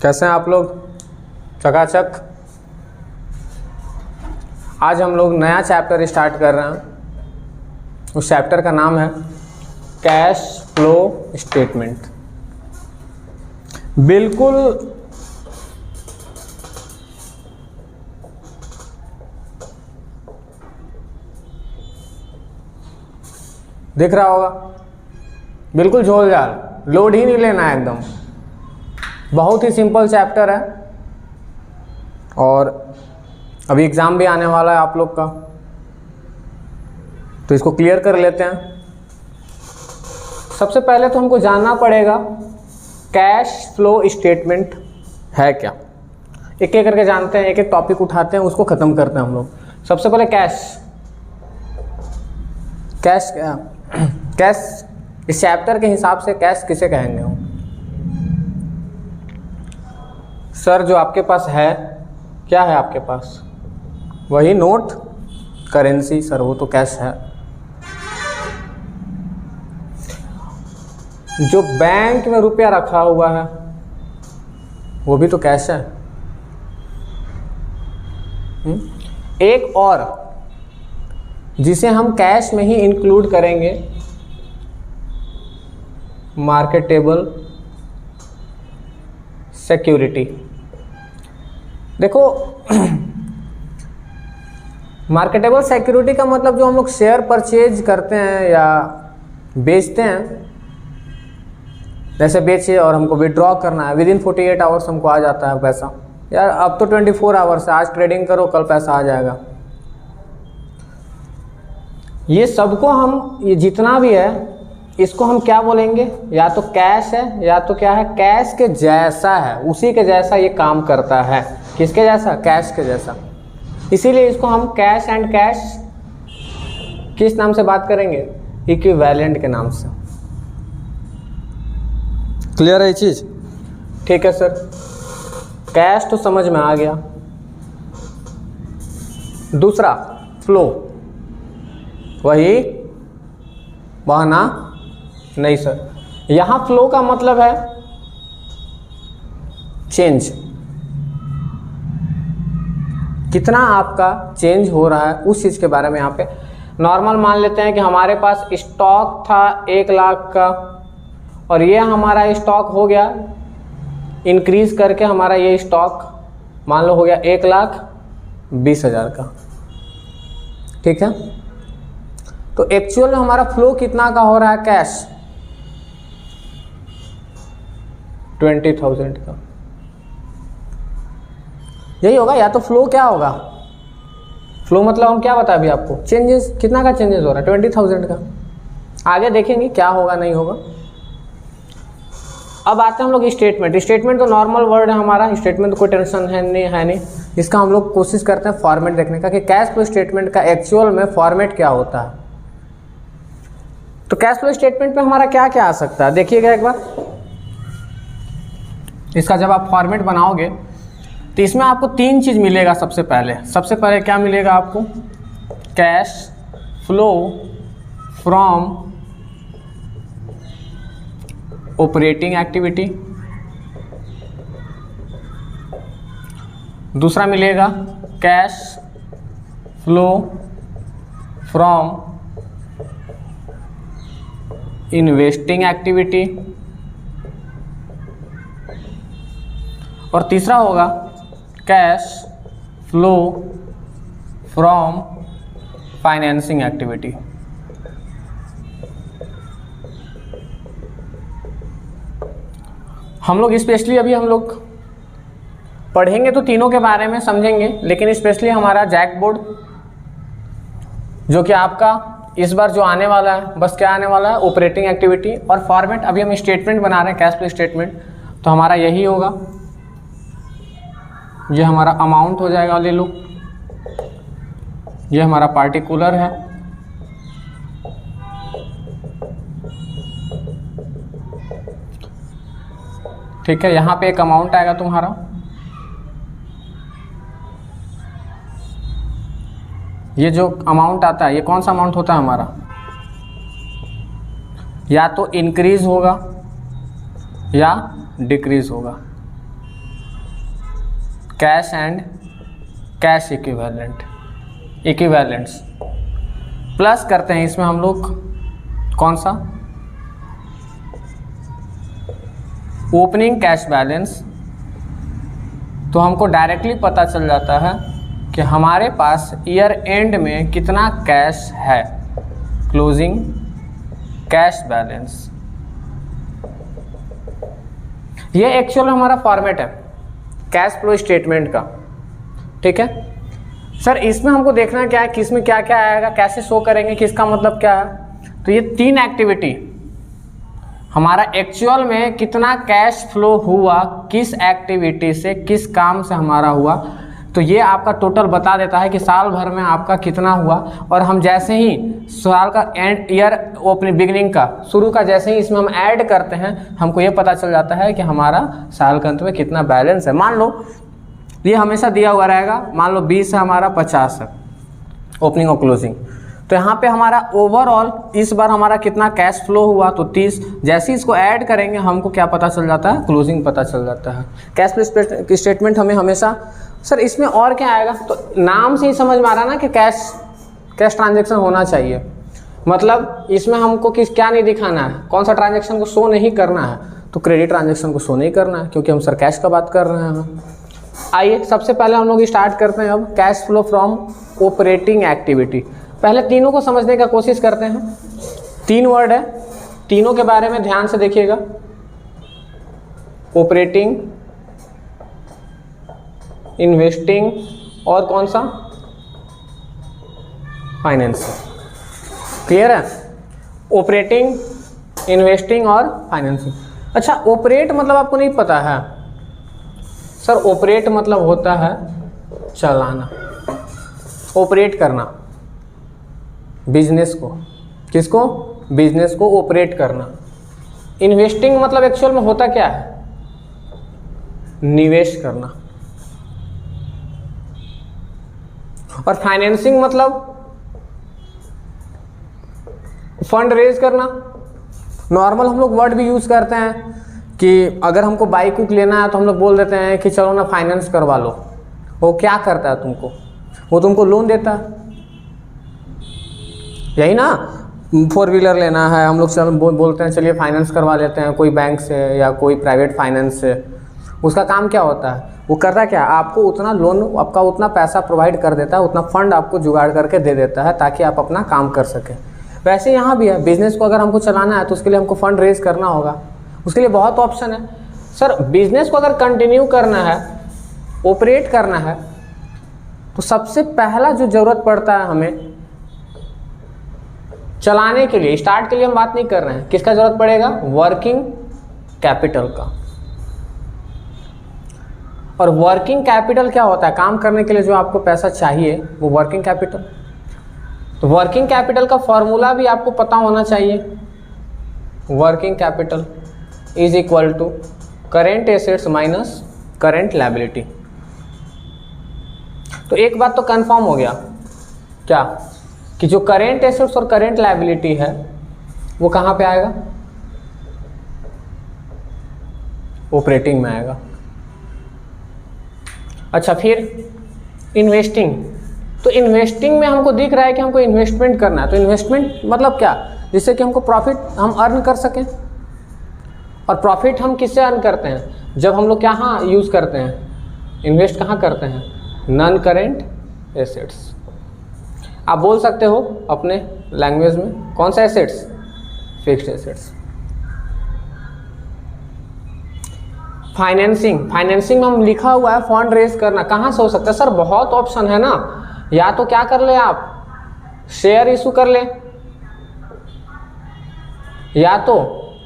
कैसे हैं आप लोग? चकाचक। आज हम लोग नया चैप्टर स्टार्ट कर रहे हैं। उस चैप्टर का नाम है कैश फ्लो स्टेटमेंट। बिल्कुल दिख रहा होगा, बिल्कुल झोल झाल, लोड ही नहीं लेना है एकदम। बहुत ही सिंपल चैप्टर है और अभी एग्ज़ाम भी आने वाला है आप लोग का, तो इसको क्लियर कर लेते हैं। सबसे पहले तो हमको जानना पड़ेगा कैश फ्लो स्टेटमेंट है क्या। एक एक करके जानते हैं, एक एक टॉपिक उठाते हैं, उसको ख़त्म करते हैं हम लोग। सबसे पहले कैश क्या? कैश इस चैप्टर के हिसाब से कैश किसे कहेंगे हम? सर जो आपके पास है, क्या है आपके पास? वही नोट, करेंसी। सर वो तो कैश है। जो बैंक में रुपया रखा हुआ है वो भी तो कैश है। एक और जिसे हम कैश में ही इंक्लूड करेंगे, मार्केटेबल सिक्योरिटी। देखो मार्केटेबल सिक्योरिटी का मतलब जो हम लोग शेयर परचेज करते हैं या बेचते हैं, जैसे बेचे और हमको विड्रॉ करना है, विदिन 48 आवर्स हमको आ जाता है पैसा। यार अब तो 24 आवर्स है, आज ट्रेडिंग करो कल पैसा आ जाएगा। ये सबको हम, ये जितना भी है इसको हम क्या बोलेंगे? या तो कैश है या तो क्या है, कैश के जैसा है, उसी के जैसा ये काम करता है। किसके जैसा? कैश के जैसा। इसीलिए इसको हम कैश एंड कैश किस नाम से बात करेंगे? इक्विवेलेंट के नाम से। क्लियर है ये चीज? ठीक है सर, कैश तो समझ में आ गया। दूसरा फ्लो, वही बहाना नहीं सर। यहां फ्लो का मतलब है चेंज, कितना आपका चेंज हो रहा है उस चीज के बारे में। यहाँ पे नॉर्मल मान लेते हैं कि हमारे पास स्टॉक था 1 लाख का और ये हमारा स्टॉक हो गया इंक्रीज करके, हमारा ये स्टॉक मान लो हो गया 1,20,000 का। ठीक है, तो एक्चुअल में हमारा फ्लो कितना का हो रहा है? कैश 20,000 का। यही होगा। या तो फ्लो क्या होगा? फ्लो मतलब हम क्या बताया अभी आपको? चेंजेस। कितना का चेंजेस हो रहा है? 20,000 का। आगे देखेंगे क्या होगा नहीं होगा। अब आते हैं हम लोग स्टेटमेंट। स्टेटमेंट तो नॉर्मल वर्ड है हमारा, स्टेटमेंट तो कोई टेंशन है नहीं। इसका हम लोग कोशिश करते हैं फॉर्मेट देखने का कि कैश फ्लो स्टेटमेंट का एक्चुअल में फॉर्मेट क्या होता है। तो कैश फ्लो स्टेटमेंट में हमारा क्या क्या आ सकता है देखिएगा एक बार। इसका जब आप फॉर्मेट बनाओगे तो इसमें आपको 3 चीज़ मिलेगा। सबसे पहले क्या मिलेगा आपको? Cash flow from operating activity. दूसरा मिलेगा cash flow from investing activity और तीसरा होगा cash flow from financing activity. हम लोग स्पेशली अभी हम लोग पढ़ेंगे तो तीनों के बारे में समझेंगे, लेकिन स्पेशली हमारा जैकबोर्ड जो कि आपका इस बार जो आने वाला है, बस क्या आने वाला है? ऑपरेटिंग एक्टिविटी और फॉर्मेट। अभी हम स्टेटमेंट बना रहे हैं, कैश फ्लो स्टेटमेंट, तो हमारा यही होगा। ये हमारा अमाउंट हो जाएगा, ले लो। ये हमारा पार्टिकुलर है, ठीक है। यहाँ पे एक अमाउंट आएगा तुम्हारा, ये जो अमाउंट आता है ये कौन सा अमाउंट होता है हमारा? या तो इंक्रीज होगा या डिक्रीज होगा। Cash and cash equivalents plus करते हैं इसमें हम लोग कौन सा, ओपनिंग कैश बैलेंस। तो हमको डायरेक्टली पता चल जाता है कि हमारे पास ईयर एंड में कितना कैश है, क्लोजिंग कैश बैलेंस। ये एक्चुअल हमारा फॉर्मेट है कैश फ्लो स्टेटमेंट का, ठीक है सर। इसमें हमको देखना क्या है, किस में क्या क्या आएगा, कैसे शो करेंगे, किसका मतलब क्या है। तो ये 3 एक्टिविटी, हमारा एक्चुअल में कितना कैश फ्लो हुआ, किस एक्टिविटी से, किस काम से हमारा हुआ, तो ये आपका टोटल बता देता है कि साल भर में आपका कितना हुआ। और हम जैसे ही साल का एंड ईयर ओपनिंग बिगनिंग का शुरू का जैसे ही इसमें हम ऐड करते हैं, हमको ये पता चल जाता है कि हमारा साल के अंत में कितना बैलेंस है। मान लो ये हमेशा दिया हुआ रहेगा, मान लो 20 है, हमारा 50 है ओपनिंग और क्लोजिंग। तो यहाँ पे हमारा ओवरऑल इस बार हमारा कितना कैश फ्लो हुआ, तो 30। जैसे ही इसको ऐड करेंगे हमको क्या पता चल जाता है, क्लोजिंग पता चल जाता है। कैश फ्लो स्टेटमेंट हमें हमेशा, सर इसमें और क्या आएगा, तो नाम से ही समझ में आ रहा ना कि कैश ट्रांजेक्शन होना चाहिए। मतलब इसमें हमको क्या नहीं दिखाना है, कौन सा ट्रांजेक्शन को शो नहीं करना है, तो क्रेडिट ट्रांजेक्शन को शो नहीं करना है, क्योंकि हम सर कैश का बात कर रहे हैं। आइए सबसे पहले हम लोग स्टार्ट करते हैं अब cash flow from operating activity. पहले तीनों को समझने का कोशिश करते हैं। 3 वर्ड है, तीनों के बारे में ध्यान से देखिएगा। ऑपरेटिंग, इन्वेस्टिंग और कौन सा, फाइनेंसिंग। क्लियर है, ऑपरेटिंग, इन्वेस्टिंग और फाइनेंसिंग। अच्छा, ऑपरेट मतलब आपको नहीं पता है सर? ऑपरेट मतलब होता है चलाना, ऑपरेट करना बिजनेस को। किसको? बिजनेस को ऑपरेट करना। इन्वेस्टिंग मतलब एक्चुअल में होता क्या है? निवेश करना। और फाइनेंसिंग मतलब फंड रेज करना। नॉर्मल हम लोग वर्ड भी यूज करते हैं कि अगर हमको बाइक को लेना है तो हम लोग बोल देते हैं कि चलो ना फाइनेंस करवा लो। वो क्या करता है तुमको? वो तुमको लोन देता है, यही ना। 4 व्हीलर लेना है, हम लोग चल बोलते हैं चलिए फाइनेंस करवा लेते हैं कोई बैंक से या कोई प्राइवेट फाइनेंस से। उसका काम क्या होता है? वो करता क्या, आपको उतना लोन, आपका उतना पैसा प्रोवाइड कर देता है, उतना फंड आपको जुगाड़ करके दे देता है ताकि आप अपना काम कर सकें। वैसे यहाँ भी है, बिजनेस को अगर हमको चलाना है तो उसके लिए हमको फंड रेज करना होगा। उसके लिए बहुत ऑप्शन है सर। बिजनेस को अगर कंटिन्यू करना है, ऑपरेट करना है, तो सबसे पहला जो जरूरत पड़ता है हमें चलाने के लिए, स्टार्ट के लिए हम बात नहीं कर रहे हैं, किसका जरूरत पड़ेगा? वर्किंग कैपिटल का। और वर्किंग कैपिटल क्या होता है? काम करने के लिए जो आपको पैसा चाहिए वो वर्किंग कैपिटल। तो वर्किंग कैपिटल का फॉर्मूला भी आपको पता होना चाहिए। Working capital is equal to current assets minus current liability. तो एक बात तो कंफर्म हो गया क्या, कि जो करेंट एसेट्स और करेंट लायबिलिटी है वो कहाँ पे आएगा? ऑपरेटिंग में आएगा। अच्छा, फिर इन्वेस्टिंग। तो इन्वेस्टिंग में हमको दिख रहा है कि हमको इन्वेस्टमेंट करना है। तो इन्वेस्टमेंट मतलब क्या? जिससे कि हमको प्रॉफिट हम अर्न कर सकें। और प्रॉफिट हम किससे अर्न करते हैं? जब हम लोग कहाँ यूज़ करते हैं, इन्वेस्ट कहाँ करते हैं? Non current assets. आप बोल सकते हो अपने लैंग्वेज में कौन सा एसेट्स? Fixed assets. फाइनेंसिंग में हम लिखा हुआ है फंड रेज करना। कहाँ से हो सकता है सर? बहुत ऑप्शन है ना। या तो क्या कर ले आप, शेयर इशू कर ले, या तो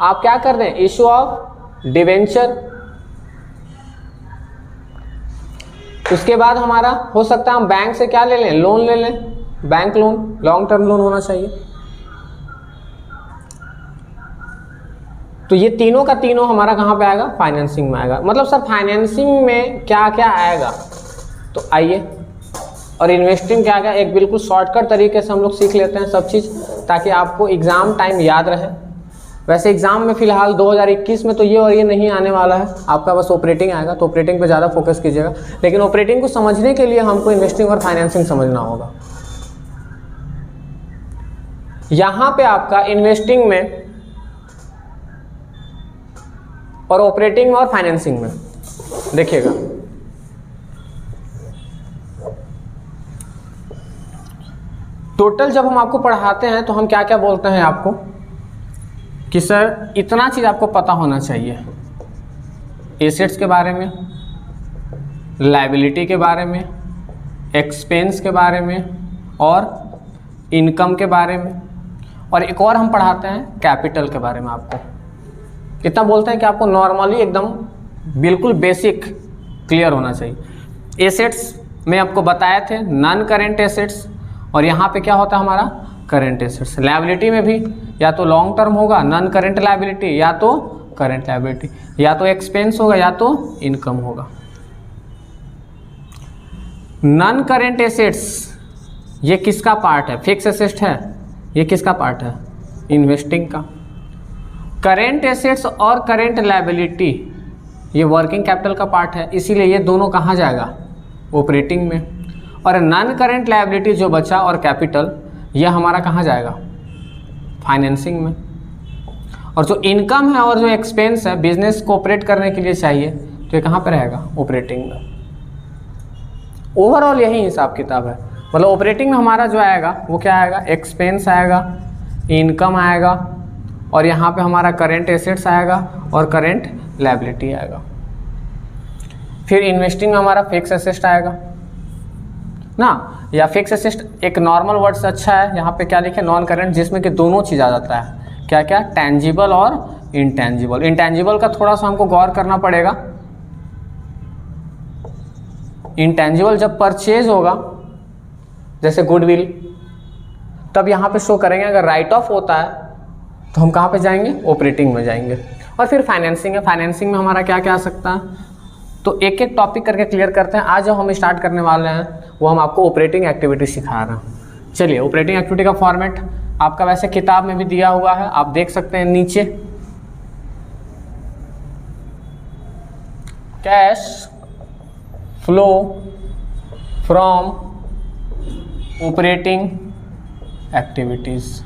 आप क्या कर दें, इशू ऑफ डिवेंचर। उसके बाद हमारा हो सकता है हम बैंक से क्या ले लें, लोन ले लें, bank loan, long term loan होना चाहिए। तो ये तीनों का तीनों हमारा कहाँ पे आएगा? फाइनेंसिंग में आएगा। मतलब सर फाइनेंसिंग में क्या क्या आएगा? तो आइए, और इन्वेस्टिंग क्या क्या, एक बिल्कुल शॉर्टकट तरीके से हम लोग सीख लेते हैं सब चीज़, ताकि आपको एग्ज़ाम टाइम याद रहे। वैसे एग्जाम में फिलहाल 2021 में तो ये और ये नहीं आने वाला है, आपका बस ऑपरेटिंग आएगा, तो ऑपरेटिंग पे ज़्यादा फोकस कीजिएगा। लेकिन ऑपरेटिंग को समझने के लिए हमको इन्वेस्टिंग और फाइनेंसिंग समझना होगा। यहाँ पे आपका इन्वेस्टिंग में और ऑपरेटिंग में और फाइनेंसिंग में देखिएगा, टोटल जब हम आपको पढ़ाते हैं तो हम क्या क्या बोलते हैं आपको कि सर इतना चीज़ आपको पता होना चाहिए, एसेट्स के बारे में, लायबिलिटी के बारे में, एक्सपेंस के बारे में और इनकम के बारे में, और एक और हम पढ़ाते हैं कैपिटल के बारे में। आपको इतना बोलते हैं कि आपको नॉर्मली एकदम बिल्कुल बेसिक क्लियर होना चाहिए। एसेट्स में आपको बताए थे नॉन करेंट एसेट्स, और यहाँ पे क्या होता है हमारा करेंट एसेट्स। लायबिलिटी में भी या तो लॉन्ग टर्म होगा नॉन करेंट लायबिलिटी, या तो करेंट लायबिलिटी, या तो एक्सपेंस होगा या तो इनकम होगा। नॉन करेंट एसेट्स ये किसका पार्ट है? फिक्स एसेट है, ये किसका पार्ट है? इन्वेस्टिंग का। करेंट एसेट्स और करेंट लायबिलिटी ये वर्किंग कैपिटल का पार्ट है, इसीलिए ये दोनों कहाँ जाएगा? ऑपरेटिंग में। और नॉन करेंट लायबिलिटी जो बचा और कैपिटल ये हमारा कहाँ जाएगा? फाइनेंसिंग में। और जो इनकम है और जो एक्सपेंस है बिजनेस को ऑपरेट करने के लिए चाहिए, तो ये कहाँ पे रहेगा? ऑपरेटिंग में। ओवरऑल यही हिसाब किताब है। मतलब ऑपरेटिंग में हमारा जो आएगा वो क्या आएगा? एक्सपेंस आएगा, इनकम आएगा, और यहाँ पे हमारा करेंट एसेट्स आएगा और करेंट लायबिलिटी आएगा। फिर इन्वेस्टिंग में हमारा फिक्स एसेट आएगा ना, या फिक्स एसेट एक नॉर्मल वर्ड से अच्छा है। यहाँ पे क्या लिखे? नॉन करेंट, जिसमें कि दोनों चीज़ आ जाता है। क्या क्या? टेंजिबल और इंटेंजिबल। इंटेंजिबल का थोड़ा सा हमको गौर करना पड़ेगा। इंटेंजिबल जब परचेज होगा जैसे गुडविल, तब यहाँ पे शो करेंगे। अगर राइट ऑफ होता है तो हम कहाँ पे जाएंगे? ऑपरेटिंग में जाएंगे। और फिर फाइनेंसिंग है। फाइनेंसिंग में हमारा क्या क्या आ सकता है? तो एक एक टॉपिक करके क्लियर करते हैं। आज जो हम स्टार्ट करने वाले हैं वो हम आपको ऑपरेटिंग एक्टिविटी सिखा रहे हैं। चलिए, ऑपरेटिंग एक्टिविटी का फॉर्मेट आपका वैसे किताब में भी दिया हुआ है, आप देख सकते हैं नीचे। Cash flow from operating activities,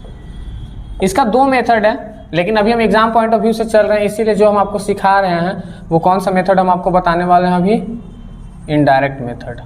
इसका 2 मेथड है, लेकिन अभी हम एग्जाम पॉइंट ऑफ व्यू से चल रहे हैं, इसीलिए जो हम आपको सिखा रहे हैं वो कौन सा मेथड हम आपको बताने वाले हैं अभी? Indirect method.